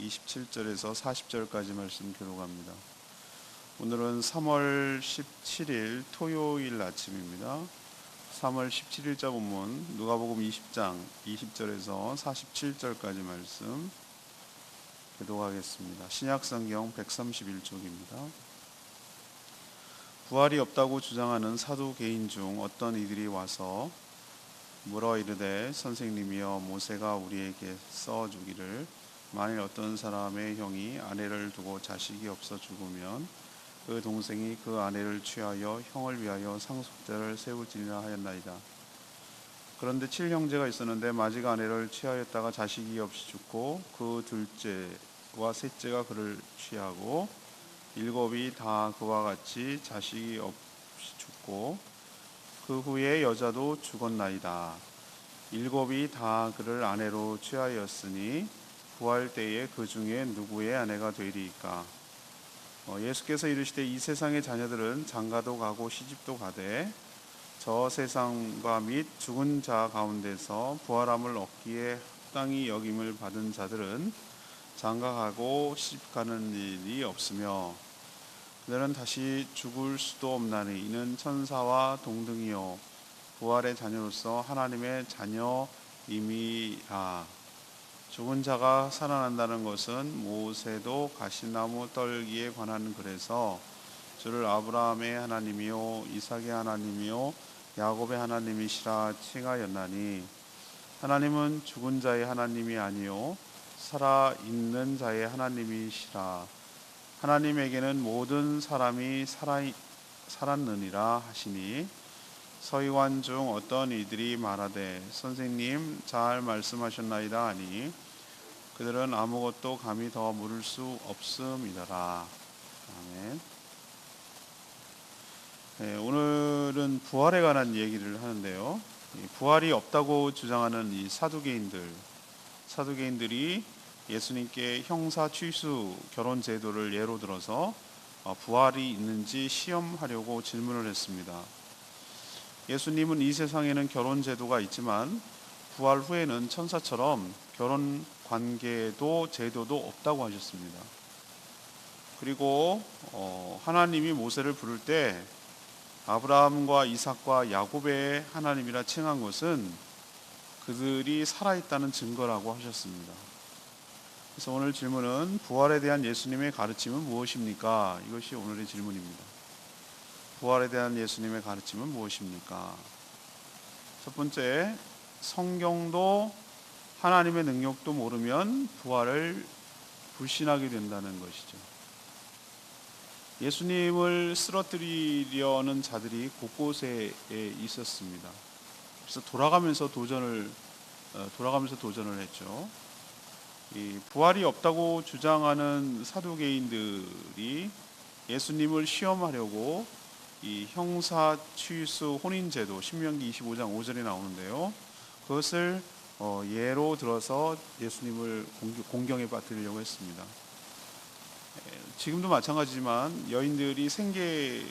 27절에서 40절까지 말씀 교독합니다. 오늘은 3월 17일 토요일 아침입니다. 3월 17일자 본문 누가복음 20장 20절에서 47절까지 말씀 교독하겠습니다. 신약성경 131쪽입니다. 부활이 없다고 주장하는 사두개인 중 어떤 이들이 와서 물어 이르되 선생님이여 모세가 우리에게 써주기를 만일 어떤 사람의 형이 아내를 두고 자식이 없어 죽으면 그 동생이 그 아내를 취하여 형을 위하여 상속자를 세우지니라 하였나이다. 그런데 7형제가 있었는데 마지가 아내를 취하였다가 자식이 없이 죽고 그 둘째와 셋째가 그를 취하고 7이 다 그와 같이 자식이 없이 죽고 그 후에 여자도 죽었나이다. 7이 다 그를 아내로 취하였으니 부활 때에 그 중에 누구의 아내가 되리이까? 예수께서 이르시되 이 세상의 자녀들은 장가도 가고 시집도 가되 저 세상과 및 죽은 자 가운데서 부활함을 얻기에 합당히 여김을 받은 자들은 장가가고 시집가는 일이 없으며 그들은 다시 죽을 수도 없나니 이는 천사와 동등이요 부활의 자녀로서 하나님의 자녀임이라. 죽은 자가 살아난다는 것은 모세도 가시나무 떨기에 관한 글에서 주를 아브라함의 하나님이요 이삭의 하나님이요 야곱의 하나님이시라 칭하였나니 하나님은 죽은 자의 하나님이 아니요 살아있는 자의 하나님이시라. 하나님에게는 모든 사람이 살았느니라 하시니 서기관 중 어떤 이들이 말하되 선생님 잘 말씀하셨나이다 하니 그들은 아무것도 감히 더 물을 수 없음이더라. 아멘. 네, 오늘은 부활에 관한 얘기를 하는데요. 부활이 없다고 주장하는 이 사두개인들이 예수님께 형사 취수 결혼 제도를 예로 들어서 부활이 있는지 시험하려고 질문을 했습니다. 예수님은 이 세상에는 결혼 제도가 있지만 부활 후에는 천사처럼 결혼 관계도 제도도 없다고 하셨습니다. 그리고 하나님이 모세를 부를 때 아브라함과 이삭과 야곱의 하나님이라 칭한 것은 그들이 살아있다는 증거라고 하셨습니다. 그래서 오늘 질문은 부활에 대한 예수님의 가르침은 무엇입니까? 이것이 오늘의 질문입니다. 부활에 대한 예수님의 가르침은 무엇입니까? 첫 번째, 성경도 하나님의 능력도 모르면 부활을 불신하게 된다는 것이죠. 예수님을 쓰러뜨리려는 자들이 곳곳에 있었습니다. 그래서 돌아가면서 도전을 했죠. 이 부활이 없다고 주장하는 사두개인들이 예수님을 시험하려고 이 형사 취수 혼인제도 신명기 25장 5절에 나오는데요. 그것을 예로 들어서 예수님을 공경에 빠뜨리려고 했습니다. 지금도 마찬가지지만 여인들이 생계의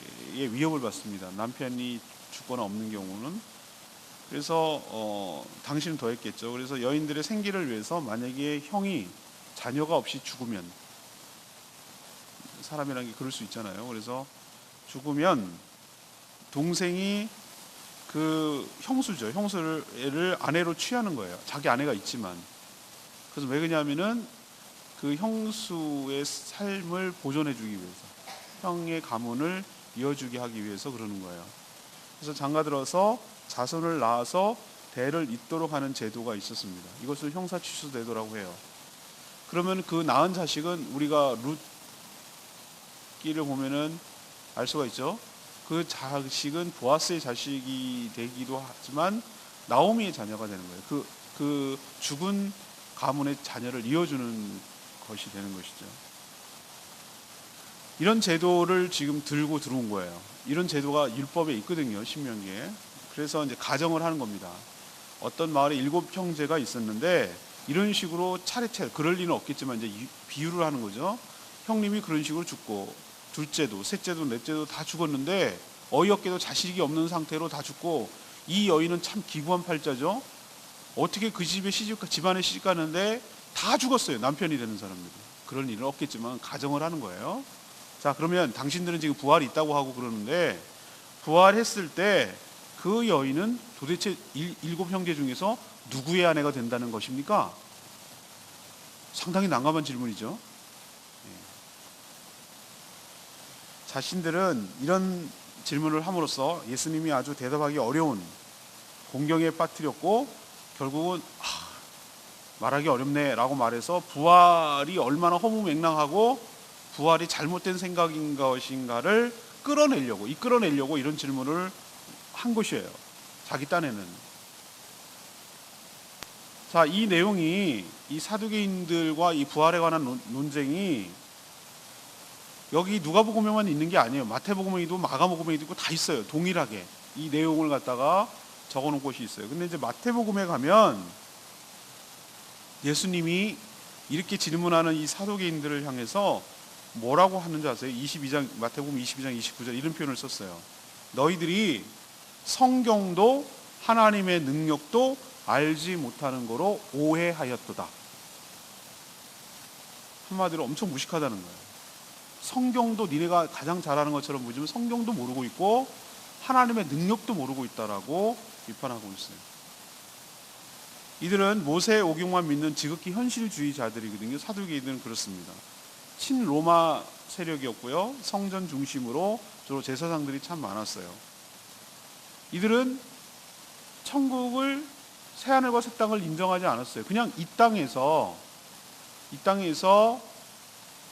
위협을 받습니다. 남편이 죽거나 없는 경우는. 그래서 당신은 더 했겠죠. 그래서 여인들의 생계를 위해서 만약에 형이 자녀가 없이 죽으면, 사람이라는 게 그럴 수 있잖아요. 그래서 죽으면 동생이 그 형수를 아내로 취하는 거예요. 자기 아내가 있지만. 그래서 왜 그러냐면은 그 형수의 삶을 보존해 주기 위해서, 형의 가문을 이어주게 하기 위해서 그러는 거예요. 그래서 장가들어서 자손을 낳아서 대를 잇도록 하는 제도가 있었습니다. 이것을 형사취수 제도라고 해요. 그러면 그 낳은 자식은 우리가 룻기를 보면은 알 수가 있죠. 그 자식은 보아스의 자식이 되기도 하지만 나오미의 자녀가 되는 거예요. 그 죽은 가문의 자녀를 이어주는 것이 되는 것이죠. 이런 제도를 지금 들고 들어온 거예요. 이런 제도가 율법에 있거든요, 신명기에. 그래서 이제 가정을 하는 겁니다. 어떤 마을에 7형제가 있었는데 이런 식으로 차례차례, 그럴 리는 없겠지만 이제 비유를 하는 거죠. 형님이 그런 식으로 죽고 둘째도 셋째도 넷째도 다 죽었는데 어이없게도 자식이 없는 상태로 다 죽고, 이 여인은 참 기구한 팔자죠. 어떻게 그 집안에 시집 가는데 다 죽었어요. 남편이 되는 사람들이. 그런 일은 없겠지만 가정을 하는 거예요. 자, 그러면 당신들은 지금 부활이 있다고 하고 그러는데, 부활했을 때 그 여인은 도대체 일곱 형제 중에서 누구의 아내가 된다는 것입니까? 상당히 난감한 질문이죠. 자신들은 이런 질문을 함으로써 예수님이 아주 대답하기 어려운 공경에 빠뜨렸고, 결국은 말하기 어렵네 라고 말해서 부활이 얼마나 허무맹랑하고 부활이 잘못된 생각인 것인가를 이끌어내려고 이런 질문을 한 것이에요. 자기 딴에는. 자, 이 내용이, 이 사두개인들과 이 부활에 관한 논쟁이 여기 누가복음에만 있는 게 아니에요. 마태복음에도 마가복음에도 있고 다 있어요. 동일하게 이 내용을 갖다가 적어놓은 곳이 있어요. 근데 이제 마태복음에 가면 예수님이 이렇게 질문하는 이 사두개인들을 향해서 뭐라고 하는지 아세요? 마태복음 22장 29절 이런 표현을 썼어요. 너희들이 성경도 하나님의 능력도 알지 못하는 거로 오해하였도다. 한마디로 엄청 무식하다는 거예요. 성경도 니네가 가장 잘 아는 것처럼 보이지만 성경도 모르고 있고 하나님의 능력도 모르고 있다라고 비판하고 있어요. 이들은 모세의 오경만 믿는 지극히 현실주의자들이거든요. 사두개인들은 그렇습니다. 친로마 세력이었고요. 성전 중심으로 주로 제사장들이 참 많았어요. 이들은 천국을, 새하늘과 새 땅을 인정하지 않았어요. 그냥 이 땅에서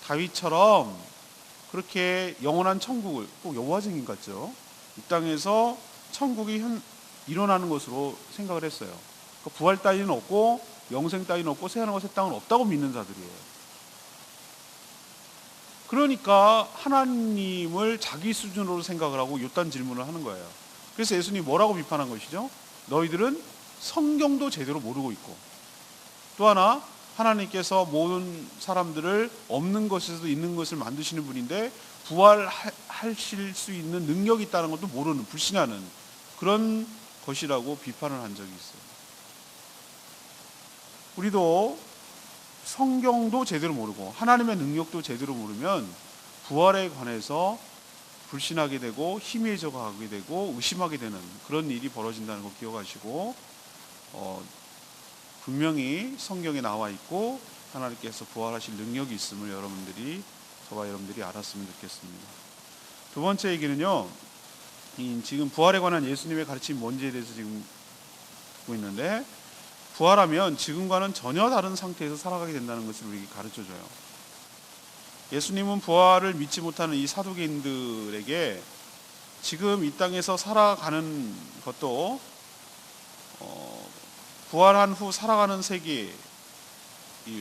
다윗처럼 그렇게 영원한 천국을, 꼭 여호와 증인 같죠? 이 땅에서 천국이 일어나는 것으로 생각을 했어요. 그러니까 부활 따위는 없고 영생 따위는 없고 새하늘과 새 땅은 없다고 믿는 자들이에요. 그러니까 하나님을 자기 수준으로 생각을 하고 요딴 질문을 하는 거예요. 그래서 예수님이 뭐라고 비판한 것이죠? 너희들은 성경도 제대로 모르고 있고, 또 하나 하나님께서 모든 사람들을 없는 것에서도 있는 것을 만드시는 분인데 부활하실 수 있는 능력이 있다는 것도 모르는, 불신하는 그런 것이라고 비판을 한 적이 있어요. 우리도 성경도 제대로 모르고 하나님의 능력도 제대로 모르면 부활에 관해서 불신하게 되고 희미해져 가게 되고 의심하게 되는 그런 일이 벌어진다는 거 기억하시고, 분명히 성경에 나와 있고 하나님께서 부활하실 능력이 있음을 저와 여러분들이 알았으면 좋겠습니다. 두 번째 얘기는요, 지금 부활에 관한 예수님의 가르침이 뭔지에 대해서 지금 듣고 있는데, 부활하면 지금과는 전혀 다른 상태에서 살아가게 된다는 것을 우리에게 가르쳐줘요. 예수님은 부활을 믿지 못하는 이 사두개인들에게 지금 이 땅에서 살아가는 것도 부활한 후 살아가는 세계,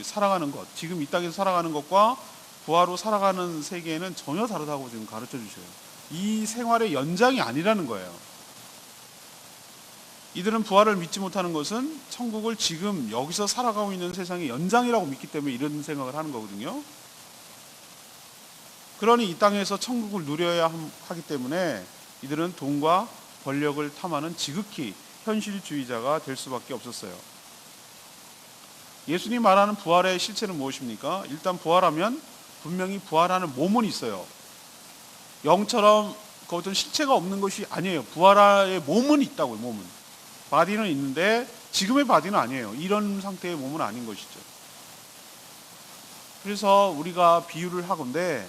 살아가는 것, 지금 이 땅에서 살아가는 것과 부활 후 살아가는 세계는 전혀 다르다고 지금 가르쳐 주셔요. 이 생활의 연장이 아니라는 거예요. 이들은 부활을 믿지 못하는 것은 천국을 지금 여기서 살아가고 있는 세상의 연장이라고 믿기 때문에 이런 생각을 하는 거거든요. 그러니 이 땅에서 천국을 누려야 하기 때문에 이들은 돈과 권력을 탐하는 지극히 현실주의자가 될 수밖에 없었어요. 예수님 말하는 부활의 실체는 무엇입니까? 일단 부활하면 분명히 부활하는 몸은 있어요. 영처럼 그 어떤 실체가 없는 것이 아니에요. 부활의 몸은 있다고요. 몸은. 바디는 있는데 지금의 바디는 아니에요. 이런 상태의 몸은 아닌 것이죠. 그래서 우리가 비유를 하건대,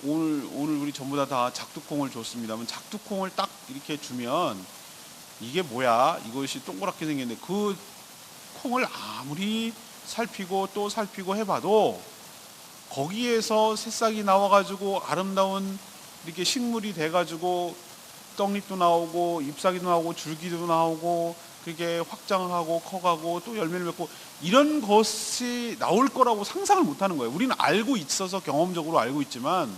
오늘 우리 전부 다 작두콩을 줬습니다만, 작두콩을 딱 이렇게 주면 이게 뭐야? 이것이 동그랗게 생겼는데 그 콩을 아무리 살피고 또 살피고 해봐도 거기에서 새싹이 나와가지고 아름다운 이렇게 식물이 돼가지고 떡잎도 나오고 잎사귀도 나오고 줄기도 나오고 그게 확장하고 커가고 또 열매를 맺고 이런 것이 나올 거라고 상상을 못하는 거예요. 우리는 알고 있어서 경험적으로 알고 있지만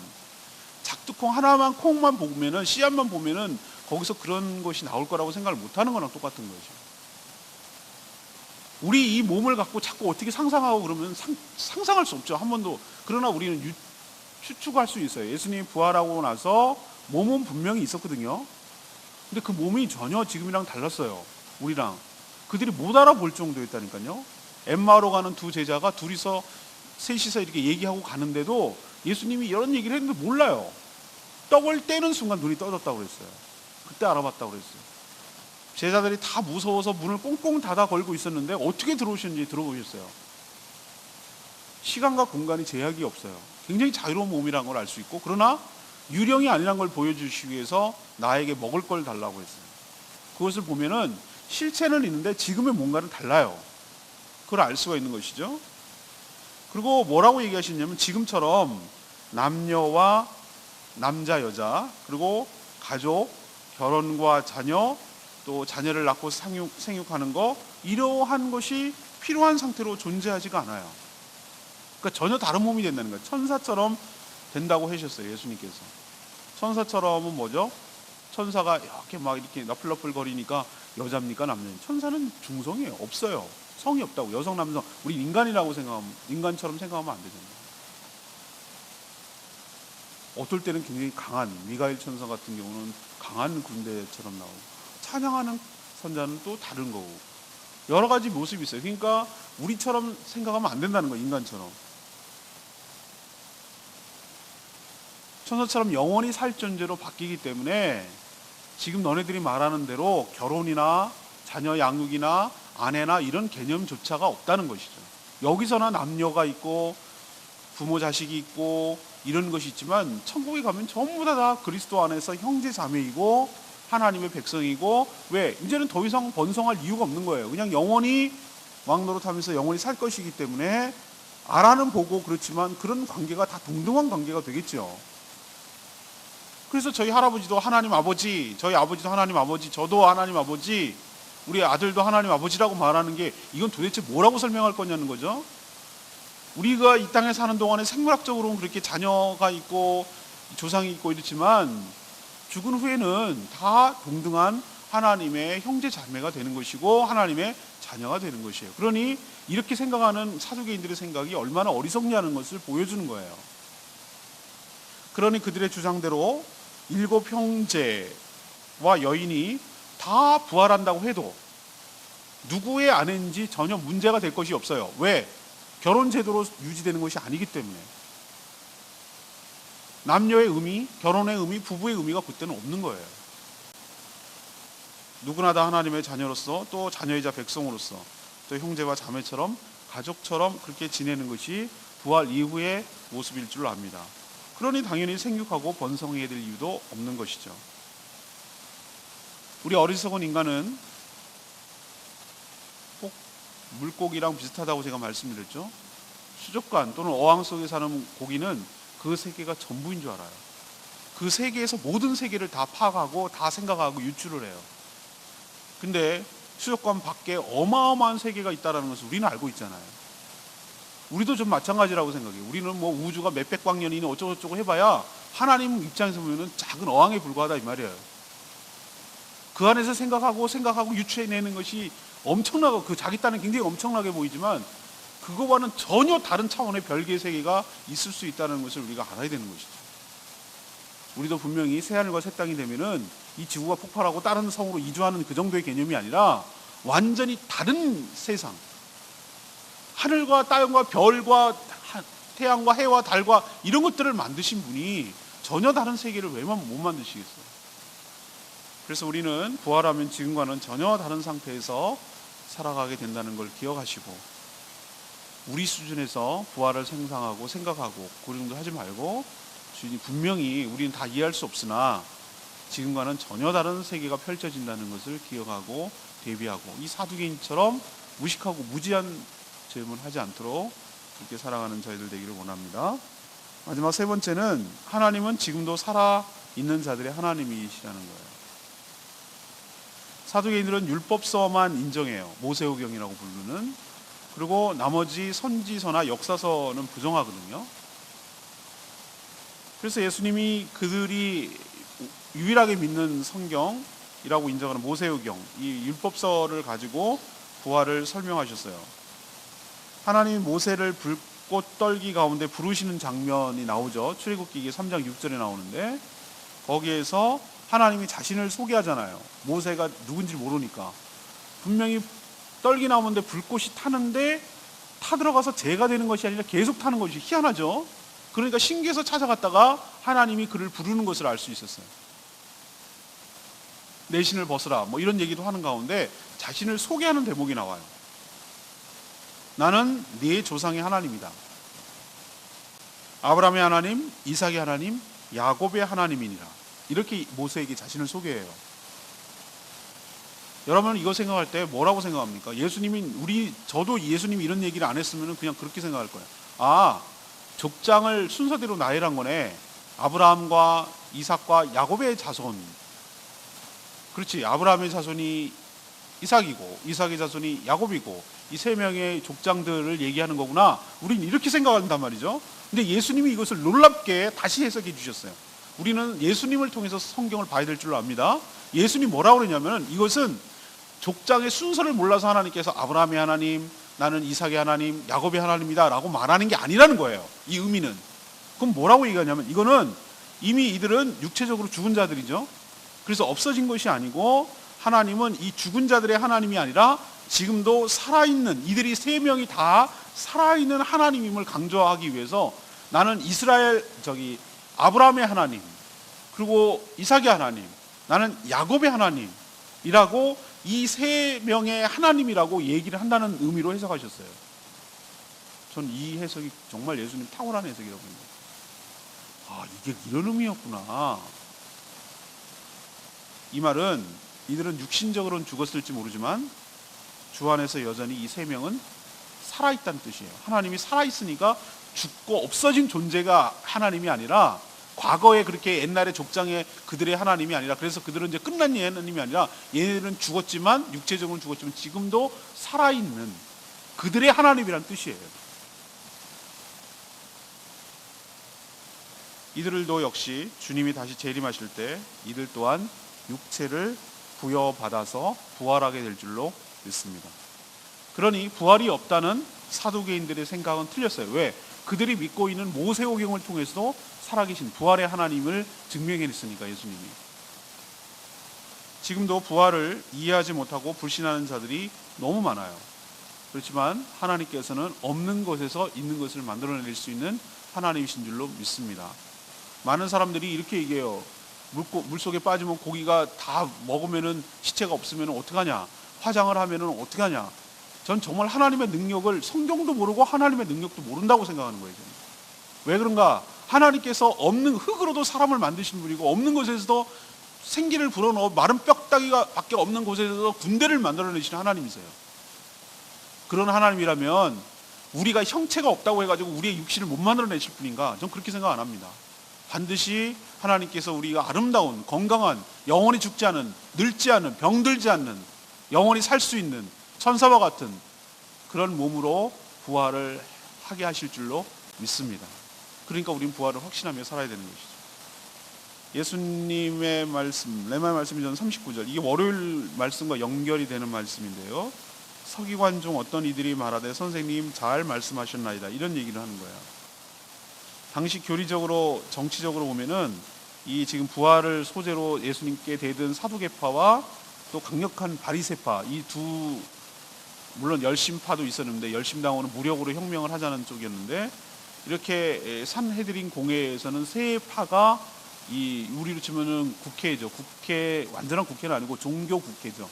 작두콩 하나만, 콩만 보면은, 씨앗만 보면은 거기서 그런 것이 나올 거라고 생각을 못하는 거랑 똑같은 거죠. 우리 이 몸을 갖고 자꾸 어떻게 상상하고 그러면 상상할 수 없죠. 한 번도. 그러나 우리는 추측할 수 있어요. 예수님이 부활하고 나서 몸은 분명히 있었거든요. 근데 그 몸이 전혀 지금이랑 달랐어요. 우리랑. 그들이 못 알아볼 정도였다니까요. 엠마오로 가는 두 제자가 셋이서 이렇게 얘기하고 가는데도 예수님이 이런 얘기를 했는데 몰라요. 떡을 떼는 순간 눈이 떠졌다고 그랬어요. 그때 알아봤다고 그랬어요. 제자들이 다 무서워서 문을 꽁꽁 닫아 걸고 있었는데 어떻게 들어오셨는지 들어보셨어요. 시간과 공간이 제약이 없어요. 굉장히 자유로운 몸이라는 걸 알 수 있고, 그러나 유령이 아니라는 걸 보여주시기 위해서 나에게 먹을 걸 달라고 했어요. 그것을 보면은 실체는 있는데 지금의 뭔가는 달라요. 그걸 알 수가 있는 것이죠. 그리고 뭐라고 얘기하시냐면, 지금처럼 남녀와 남자, 여자, 그리고 가족, 결혼과 자녀, 또 자녀를 낳고 생육하는 거, 이러한 것이 필요한 상태로 존재하지가 않아요. 그러니까 전혀 다른 몸이 된다는 거예요. 천사처럼 된다고 하셨어요, 예수님께서. 천사처럼은 뭐죠? 천사가 이렇게 너플너플 거리니까 여자입니까, 남자입니까? 천사는 중성이에요. 없어요. 성이 없다고. 여성, 남성. 우리 인간이라고 생각하면, 인간처럼 생각하면 안 되잖아요. 어떨 때는 굉장히 강한 미가엘 천사 같은 경우는 강한 군대처럼 나오고, 찬양하는 선자는 또 다른 거고, 여러 가지 모습이 있어요. 그러니까 우리처럼 생각하면 안 된다는 거예요. 인간처럼. 천사처럼 영원히 살 존재로 바뀌기 때문에 지금 너네들이 말하는 대로 결혼이나 자녀 양육이나 아내나 이런 개념조차가 없다는 것이죠. 여기서나 남녀가 있고 부모 자식이 있고 이런 것이 있지만, 천국에 가면 전부 다 그리스도 안에서 형제 자매이고 하나님의 백성이고, 왜? 이제는 더 이상 번성할 이유가 없는 거예요. 그냥 영원히 왕노릇하면서 영원히 살 것이기 때문에 알아는 보고, 그렇지만 그런 관계가 다 동등한 관계가 되겠죠. 그래서 저희 할아버지도 하나님 아버지, 저희 아버지도 하나님 아버지, 저도 하나님 아버지, 우리 아들도 하나님 아버지라고 말하는 게, 이건 도대체 뭐라고 설명할 거냐는 거죠. 우리가 이 땅에 사는 동안에 생물학적으로는 그렇게 자녀가 있고 조상이 있고 이렇지만, 죽은 후에는 다 동등한 하나님의 형제 자매가 되는 것이고 하나님의 자녀가 되는 것이에요. 그러니 이렇게 생각하는 사두개인들의 생각이 얼마나 어리석냐는 것을 보여주는 거예요. 그러니 그들의 주장대로 7 형제와 여인이 다 부활한다고 해도 누구의 아내인지 전혀 문제가 될 것이 없어요. 왜? 결혼 제도로 유지되는 것이 아니기 때문에. 남녀의 의미, 결혼의 의미, 부부의 의미가 그때는 없는 거예요. 누구나 다 하나님의 자녀로서, 또 자녀이자 백성으로서, 또 형제와 자매처럼, 가족처럼 그렇게 지내는 것이 부활 이후의 모습일 줄 압니다. 그러니 당연히 생육하고 번성해야 될 이유도 없는 것이죠. 우리 어리석은 인간은 꼭 물고기랑 비슷하다고 제가 말씀드렸죠. 수족관 또는 어항 속에 사는 고기는 그 세계가 전부인 줄 알아요. 그 세계에서 모든 세계를 다 파악하고 다 생각하고 유출을 해요. 근데 수족관 밖에 어마어마한 세계가 있다는 것을 우리는 알고 있잖아요. 우리도 좀 마찬가지라고 생각해요. 우리는 뭐 우주가 몇백 광년이니 어쩌고저쩌고 해봐야 하나님 입장에서 보면 작은 어항에 불과하다 이 말이에요. 그 안에서 생각하고 유추해내는 것이 엄청나고, 그 자기 딴은 굉장히 엄청나게 보이지만 그거와는 전혀 다른 차원의 별개의 세계가 있을 수 있다는 것을 우리가 알아야 되는 것이죠. 우리도 분명히 새하늘과 새 땅이 되면은 이 지구가 폭발하고 다른 성으로 이주하는 그 정도의 개념이 아니라 완전히 다른 세상, 하늘과 땅과 별과 태양과 해와 달과 이런 것들을 만드신 분이 전혀 다른 세계를 왜 못 만드시겠어요? 그래서 우리는 부활하면 지금과는 전혀 다른 상태에서 살아가게 된다는 걸 기억하시고, 우리 수준에서 부활을 상상하고 생각하고 그런 정도 하지 말고, 주님이 분명히 우리는 다 이해할 수 없으나 지금과는 전혀 다른 세계가 펼쳐진다는 것을 기억하고 대비하고, 이 사두개인처럼 무식하고 무지한 질문을 하지 않도록 그렇게 살아가는 저희들 되기를 원합니다. 마지막 세 번째는, 하나님은 지금도 살아있는 자들의 하나님이시라는 거예요. 사두개인들은 율법서만 인정해요. 모세오경이라고 부르는. 그리고 나머지 선지서나 역사서는 부정하거든요. 그래서 예수님이 그들이 유일하게 믿는 성경이라고 인정하는 모세오경, 이 율법서를 가지고 부활을 설명하셨어요. 하나님이 모세를 불꽃 떨기 가운데 부르시는 장면이 나오죠. 출애굽기 3장 6절에 나오는데, 거기에서 하나님이 자신을 소개하잖아요. 모세가 누군지 모르니까. 분명히 떨기 나무인데 불꽃이 타는데 타들어가서 재가 되는 것이 아니라 계속 타는 것이 희한하죠. 그러니까 신기해서 찾아갔다가 하나님이 그를 부르는 것을 알 수 있었어요. 내 신을 벗으라 뭐 이런 얘기도 하는 가운데 자신을 소개하는 대목이 나와요. 나는 네 조상의 하나님이다. 아브라함의 하나님, 이삭의 하나님, 야곱의 하나님이니라. 이렇게 모세에게 자신을 소개해요. 여러분 이거 생각할 때 뭐라고 생각합니까? 저도 예수님이 이런 얘기를 안 했으면 그냥 그렇게 생각할 거예요. 아, 족장을 순서대로 나열한 거네. 아브라함과 이삭과 야곱의 자손. 그렇지. 아브라함의 자손이 이삭이고 이삭의 자손이 야곱이고 이 세 명의 족장들을 얘기하는 거구나. 우린 이렇게 생각한단 말이죠. 근데 예수님이 이것을 놀랍게 다시 해석해 주셨어요. 우리는 예수님을 통해서 성경을 봐야 될 줄로 압니다. 예수님이 뭐라고 그러냐면 이것은 족장의 순서를 몰라서 하나님께서 아브라함의 하나님, 나는 이삭의 하나님, 야곱의 하나님이다 라고 말하는 게 아니라는 거예요. 이 의미는. 그럼 뭐라고 얘기하냐면 이거는 이미 이들은 육체적으로 죽은 자들이죠. 그래서 없어진 것이 아니고 하나님은 이 죽은 자들의 하나님이 아니라 지금도 살아있는 이들이 세 명이 다 살아있는 하나님임을 강조하기 위해서 나는 아브라함의 하나님, 그리고 이삭의 하나님, 나는 야곱의 하나님이라고 이 세 명의 하나님이라고 얘기를 한다는 의미로 해석하셨어요. 전 이 해석이 정말 예수님 탁월한 해석이라고 봅니다. 아, 이게 이런 의미였구나. 이 말은 이들은 육신적으로는 죽었을지 모르지만 주 안에서 여전히 이 세 명은 살아있다는 뜻이에요. 하나님이 살아있으니까 죽고 없어진 존재가 하나님이 아니라 과거에 그렇게 옛날에 족장에 그들의 하나님이 아니라 그래서 그들은 이제 끝난 하나님이 아니라 얘네들은 죽었지만 육체적으로는 죽었지만 지금도 살아있는 그들의 하나님이라는 뜻이에요. 이들도 역시 주님이 다시 재림하실 때 이들 또한 육체를 부여받아서 부활하게 될 줄로 믿습니다. 그러니 부활이 없다는 사두개인들의 생각은 틀렸어요. 왜? 그들이 믿고 있는 모세오경을 통해서도 살아계신 부활의 하나님을 증명했으니까 예수님이. 지금도 부활을 이해하지 못하고 불신하는 자들이 너무 많아요. 그렇지만 하나님께서는 없는 것에서 있는 것을 만들어낼 수 있는 하나님이신 줄로 믿습니다. 많은 사람들이 이렇게 얘기해요. 물속에 빠지면 고기가 다 먹으면은 시체가 없으면 어떡하냐, 화장을 하면은 어떡하냐. 전 정말 하나님의 능력을 성경도 모르고 하나님의 능력도 모른다고 생각하는 거예요. 저는. 왜 그런가? 하나님께서 없는 흙으로도 사람을 만드신 분이고 없는 곳에서도 생기를 불어넣어 마른 뼈다귀가 밖에 없는 곳에서도 군대를 만들어내시는 하나님이세요. 그런 하나님이라면 우리가 형체가 없다고 해가지고 우리의 육신을 못 만들어내실 분인가? 전 그렇게 생각 안 합니다. 반드시 하나님께서 우리가 아름다운 건강한 영원히 죽지 않은 늙지 않은 병들지 않는 영원히 살 수 있는 천사와 같은 그런 몸으로 부활을 하게 하실 줄로 믿습니다. 그러니까 우리는 부활을 확신하며 살아야 되는 것이죠. 예수님의 말씀, 레마의 말씀이 저는 39절, 이게 월요일 말씀과 연결이 되는 말씀인데요. 서기관 중 어떤 이들이 말하되 선생님 잘 말씀하셨나이다, 이런 얘기를 하는 거예요. 당시 교리적으로 정치적으로 보면은 이 지금 부활을 소재로 예수님께 대든 사두개파와 또 강력한 바리새파, 이 두, 물론 열심파도 있었는데 열심당원은 무력으로 혁명을 하자는 쪽이었는데, 이렇게 산헤드린 공회에서는 세 파가 이 우리로 치면은 국회죠. 완전한 국회는 아니고 종교 국회죠.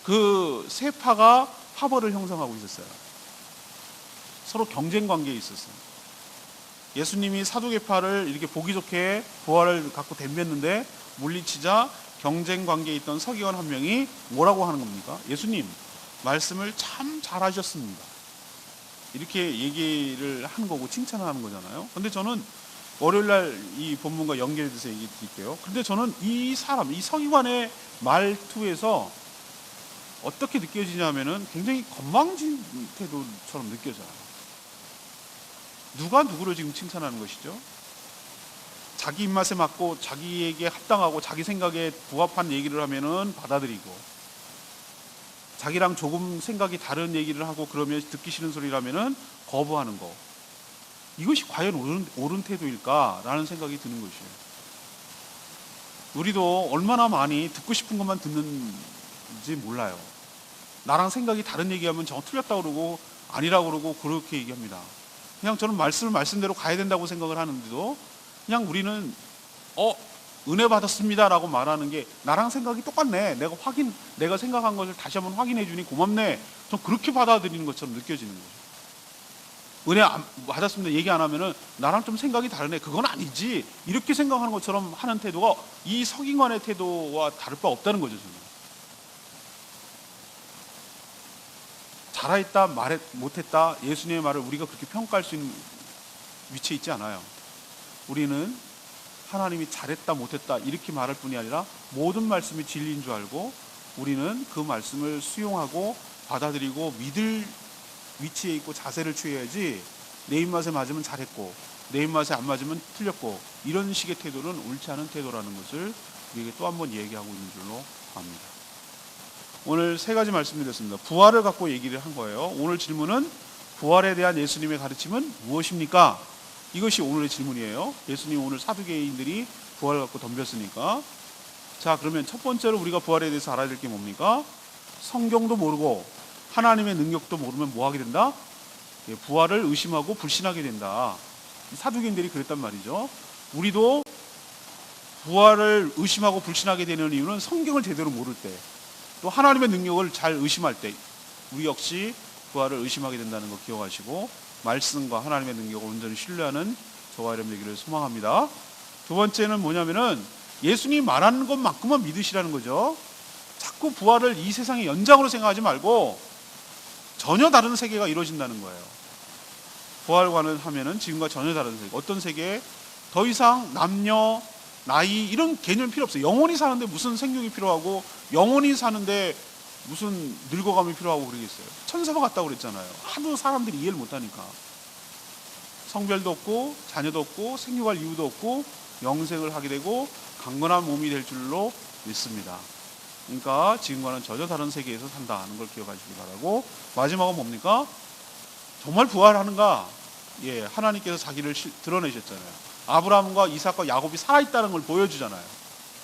그 세 파가 파벌을 형성하고 있었어요. 서로 경쟁 관계에 있었어요. 예수님이 사두개파를 이렇게 보기 좋게 부활을 갖고 덤볐는데 물리치자 경쟁 관계에 있던 서기관 한 명이 뭐라고 하는 겁니까? 예수님, 말씀을 참 잘하셨습니다. 이렇게 얘기를 하는 거고 칭찬을 하는 거잖아요. 근데 저는 월요일날 이 본문과 연결해서 얘기 드릴게요. 근데 저는 이 사람, 이 서기관의 말투에서 어떻게 느껴지냐면은 굉장히 건망진 태도처럼 느껴져요. 누가 누구를 지금 칭찬하는 것이죠? 자기 입맛에 맞고 자기에게 합당하고 자기 생각에 부합한 얘기를 하면은 받아들이고, 자기랑 조금 생각이 다른 얘기를 하고 그러면 듣기 싫은 소리를 하면은 거부하는 거. 이것이 과연 옳은 태도일까라는 생각이 드는 것이에요. 우리도 얼마나 많이 듣고 싶은 것만 듣는지 몰라요. 나랑 생각이 다른 얘기하면 저 틀렸다고 그러고 아니라고 그러고 그렇게 얘기합니다. 그냥 저는 말씀대로 가야 된다고 생각을 하는데도 그냥 우리는 은혜 받았습니다라고 말하는 게 나랑 생각이 똑같네. 내가 생각한 것을 다시 한번 확인해 주니 고맙네. 전 그렇게 받아들이는 것처럼 느껴지는 거죠. 은혜 받았습니다 얘기 안 하면은 나랑 좀 생각이 다르네. 그건 아니지. 이렇게 생각하는 것처럼 하는 태도가 이 서기관의 태도와 다를 바 없다는 거죠. 저는. 잘했다, 못했다, 예수님의 말을 우리가 그렇게 평가할 수 있는 위치에 있지 않아요. 우리는 하나님이 잘했다, 못했다 이렇게 말할 뿐이 아니라 모든 말씀이 진리인 줄 알고 우리는 그 말씀을 수용하고 받아들이고 믿을 위치에 있고 자세를 취해야지 내 입맛에 맞으면 잘했고 내 입맛에 안 맞으면 틀렸고 이런 식의 태도는 옳지 않은 태도라는 것을 우리에게 또 한 번 얘기하고 있는 줄로 압니다. 오늘 세 가지 말씀드렸습니다. 부활을 갖고 얘기를 한 거예요. 오늘 질문은 부활에 대한 예수님의 가르침은 무엇입니까? 이것이 오늘의 질문이에요. 예수님 오늘 사두개인들이 부활을 갖고 덤볐으니까. 자, 그러면 첫 번째로 우리가 부활에 대해서 알아야 될 게 뭡니까? 성경도 모르고 하나님의 능력도 모르면 뭐 하게 된다? 부활을 의심하고 불신하게 된다. 사두개인들이 그랬단 말이죠. 우리도 부활을 의심하고 불신하게 되는 이유는 성경을 제대로 모를 때, 또 하나님의 능력을 잘 의심할 때 우리 역시 부활을 의심하게 된다는 거 기억하시고 말씀과 하나님의 능력을 온전히 신뢰하는 저와 여러분 되기를 소망합니다. 두 번째는 뭐냐면은 예수님이 말하는 것만큼만 믿으시라는 거죠. 자꾸 부활을 이 세상의 연장으로 생각하지 말고 전혀 다른 세계가 이루어진다는 거예요. 부활과는 하면은 지금과 전혀 다른 세계. 어떤 세계에 더 이상 남녀, 나이 이런 개념이 필요 없어요. 영원히 사는데 무슨 생육이 필요하고 영원히 사는데 무슨 늙어감이 필요하고 그러겠어요. 천사가 같다고 그랬잖아요. 하도 사람들이 이해를 못하니까. 성별도 없고 자녀도 없고 생육할 이유도 없고 영생을 하게 되고 강건한 몸이 될 줄로 믿습니다. 그러니까 지금과는 전혀 다른 세계에서 산다는 걸 기억하시기 바라고, 마지막은 뭡니까? 정말 부활하는가? 예, 하나님께서 자기를 드러내셨잖아요. 아브라함과 이삭과 야곱이 살아있다는 걸 보여주잖아요.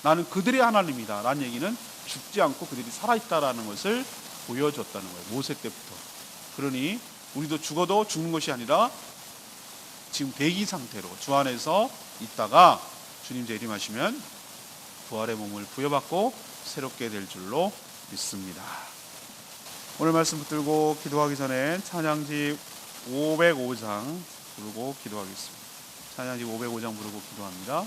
나는 그들의 하나님이다 라는 얘기는 죽지 않고 그들이 살아있다라는 것을 보여줬다는 거예요. 모세 때부터. 그러니 우리도 죽어도 죽는 것이 아니라 지금 대기 상태로 주 안에서 있다가 주님 재림하시면 부활의 몸을 부여받고 새롭게 될 줄로 믿습니다. 오늘 말씀 붙들고 기도하기 전에 찬양지 505장 부르고 기도하겠습니다. 찬양지 505장 부르고 기도합니다.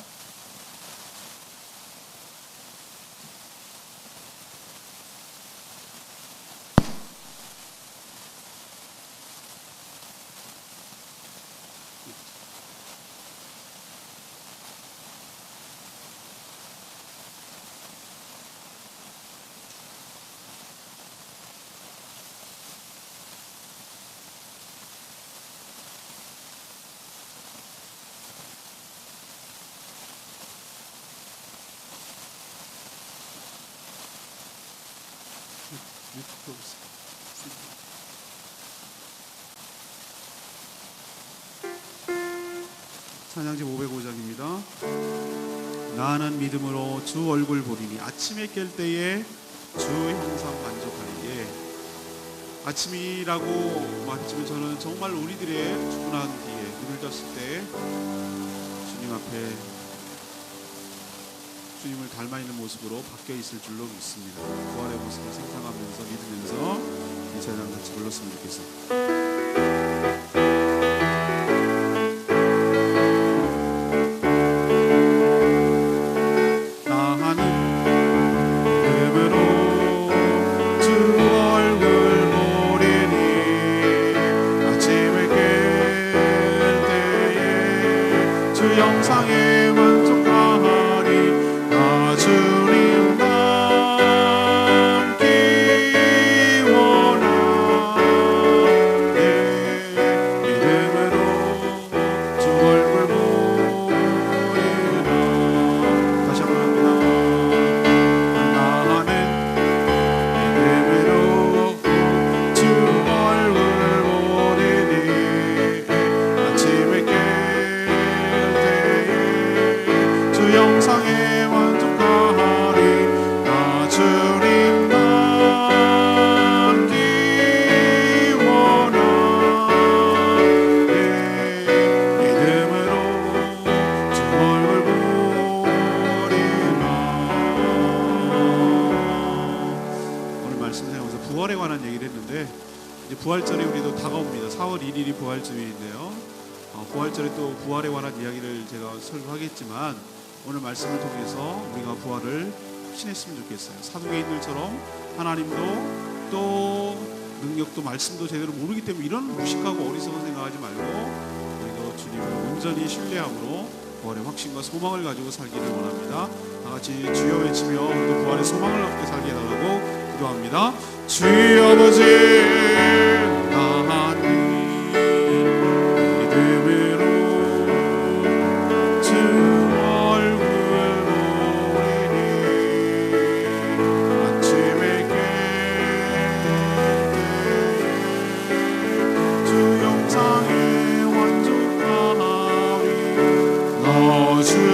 찬양지 505장입니다. 나는 믿음으로 주 얼굴 보리니 아침에 깰 때에 주 형상 만족하리에. 아침이라고 말했지만 저는 정말 우리들의 주문한 뒤에 눈을 떴을 때 주님 앞에 주님을 닮아 있는 모습으로 바뀌어 있을 줄로 믿습니다. 부활의 모습을 생각하면서 믿으면서 이 찬양 같이 불렀으면 좋겠습니다. 부활절이 우리도 다가옵니다. 4월 1일이 부활주일인데요. 부활절에 또 부활에 관한 이야기를 제가 설교하겠지만 오늘 말씀을 통해서 우리가 부활을 확신했으면 좋겠어요. 사도개인들처럼 하나님도 또 능력도 말씀도 제대로 모르기 때문에 이런 무식하고 어리석은 생각하지 말고 우리도 주님을 온전히 신뢰함으로 부활의 확신과 소망을 가지고 살기를 원합니다. 다 같이 주여 외치며 우리도 부활의 소망을 얻게 살게 해달라고 기도합니다. 주여 아버지 하나님 믿음으로 주 얼굴 보리니 아침에 주 영상에 완전하리 너 주님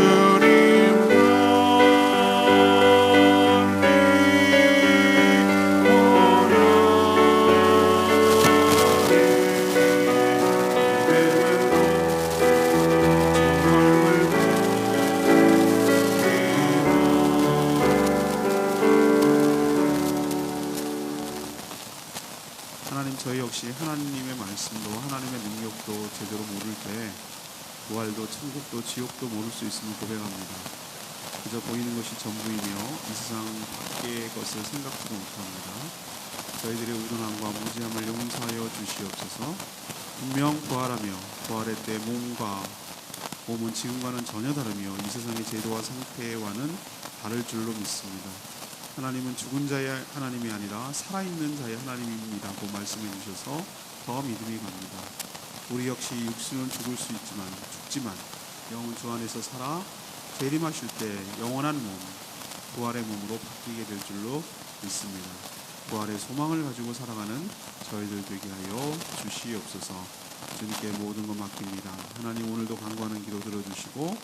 하나님, 저희 역시 하나님의 말씀도 하나님의 능력도 제대로 모를 때 부활도 천국도 지옥도 모를 수 있음을 고백합니다. 그저 보이는 것이 전부이며 이 세상 밖의 것을 생각지도 못합니다. 저희들의 우둔함과 무지함을 용서하여 주시옵소서. 분명 부활하며 부활의 때 몸은 지금과는 전혀 다르며 이 세상의 제도와 상태와는 다를 줄로 믿습니다. 하나님은 죽은 자의 하나님이 아니라 살아있는 자의 하나님입니다고 말씀해 주셔서 더 믿음이 갑니다. 우리 역시 육신은 죽지만 영은 주 안에서 살아 재림하실 때 영원한 몸, 부활의 몸으로 바뀌게 될 줄로 믿습니다. 부활의 소망을 가지고 살아가는 저희들 되게 하여 주시옵소서. 주님께 모든 것 맡깁니다. 하나님, 오늘도 간구하는 기도 들어주시고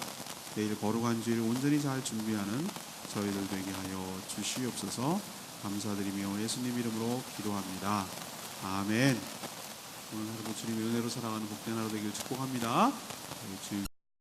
내일 거룩한 주일 온전히 잘 준비하는 저희들 되게 하여 주시옵소서. 감사드리며 예수님 이름으로 기도합니다. 아멘. 오늘 하루도 주님의 은혜로 살아가는 복된 하루 되길 축복합니다.